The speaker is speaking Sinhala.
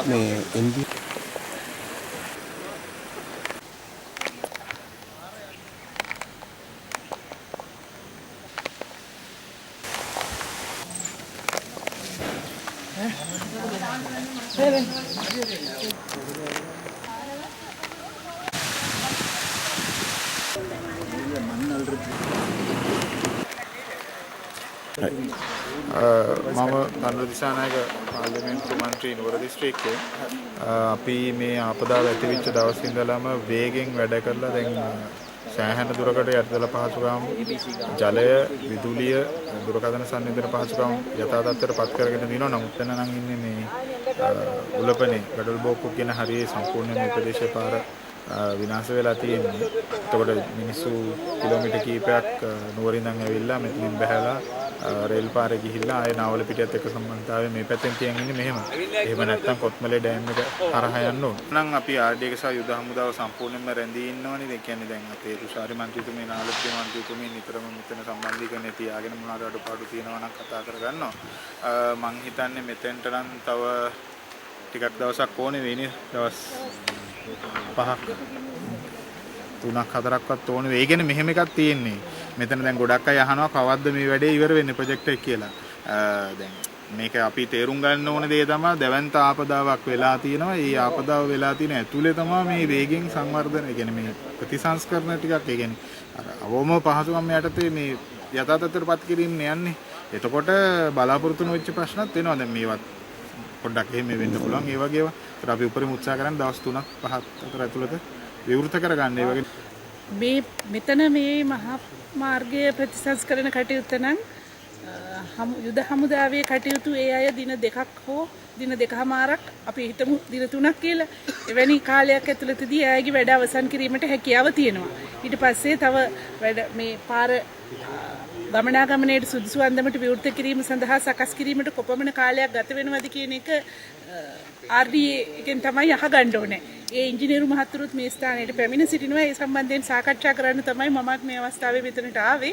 මේ ඉන්දිය මම දන්ව දිසානායක පාර්ලිමේන්තු මන්ත්‍රී නුවර දිස්ත්‍රික්කයේ අපි මේ ආපදාව ඇතිවෙච්ච දවස් ඉඳලම වේගෙන් වැඩ කරලා දැන් සෑහෙන දුරකට යටිතල පහසුකම් ජලය විදුලිය දුරකථන සංවිධාන පහසුකම් යථා තත්ත්වයට පත් කරගෙන දිනනවා. නමුත් එතන නම් ඉන්නේ මේ උලපනේ ගඩොල් බෝක්කු කියන හරියේ සම්පූර්ණ මේ ප්‍රදේශය පාර විනාශ වෙලා තියෙන්නේ. එතකොට මිනිස්සු කිලෝමීටර් කිහිපයක් නුවරින් ඉඳන් ඇවිල්ලා මෙතනින් බැහැලා රේල් පාරේ ගිහිල්ලා ආයේ නාවල පිටියත් එක්ක සම්බන්ධතාවය මේ පැත්තෙන් තියන් ඉන්නේ මෙහෙම. එහෙම නැත්නම් කොත්මලේ ඩෑම් එක හරහා යන්න ඕන. නම් අපි ආර්.ඩී. එක සහ යුද හමුදාව සම්පූර්ණයෙන්ම රැඳී ඉන්නවනේ. ඒ කියන්නේ දැන් අපේ තුෂාරි මන්ත්‍රීතුමේ නාලප්පේ මන්ත්‍රීතුමේ නිතරම මෙතන සම්බන්ධීකරණය තියාගෙන මොනවාද අඩුපාඩු තියෙනවා නම් කතා කරගන්නවා. මං හිතන්නේ මෙතෙන්ට නම් තව ටිකක් දවසක් ඕනේ වෙන්නේ. දවස් 5ක් 3ක් 4ක්වත් ඕනේ වෙයි. ඒ කියන්නේ මෙහෙම එකක් තියෙන්නේ. මෙතන දැන් ගොඩක් අය අහනවා කවද්ද මේ වැඩේ ඉවර වෙන්නේ ප්‍රොජෙක්ට් එක කියලා. දැන් මේක අපි තේරුම් ගන්න ඕන දේ තමයි දැවැන්ත ආපදාවක් වෙලා තියෙනවා. ඒ ආපදාව වෙලා තියෙන ඇතුලේ තමයි මේ වේගෙන් සංවර්ධන, ඒ කියන්නේ මේ ප්‍රතිසංස්කරණ ටිකක්, ඒ කියන්නේ අර අවම පහසුකම් යටතේ මේ යථා තත්ත්වයටපත් කිරීම යන්නේ. එතකොට බලාපොරොත්තු නොවෙච්ච ප්‍රශ්නත් වෙනවා. දැන් මේවත් පොඩ්ඩක් එහෙම වෙන්න පුළුවන්. ඒ වගේ ඒවා. ඒත් අපි උපරිම උත්සාහ කරන්නේ දවස් 3ක් 5ක් අතර ඇතුළත විවෘත කරගන්න. ඒ වගේ මේ මෙතන මේ මහා මාර්ගයේ ප්‍රතිසංස්කරණ කටයුත්ත නම් යුද හමුදාවේ කටයුතු ඒ අය දින 2ක් හෝ දින 2කමාරක් අපි හිතමු දින 3ක් කියලා එවැනි කාලයක් ඇතුළතදී එයාගේ වැඩ අවසන් කිරීමට හැකියාව තියෙනවා. ඊට පස්සේ තව වැඩ මේ පාර ගමනාගමනයේ සුදුසු අන්දමට විවෘත කිරීම සඳහා සකස් කිරීමට කොපමණ කාලයක් ගත වෙනවද කියන එක ආර්.ඩී. එකෙන් තමයි අහගන්න ඕනේ. ඒ ඉංජිනේරු මහතුරුත් මේ ස්ථානයට පැමිණ සිටිනවා. ඒ සම්බන්ධයෙන් සාකච්ඡා කරන්න තමයි මමත් මේ අවස්ථාවේ මෙතනට ආවේ.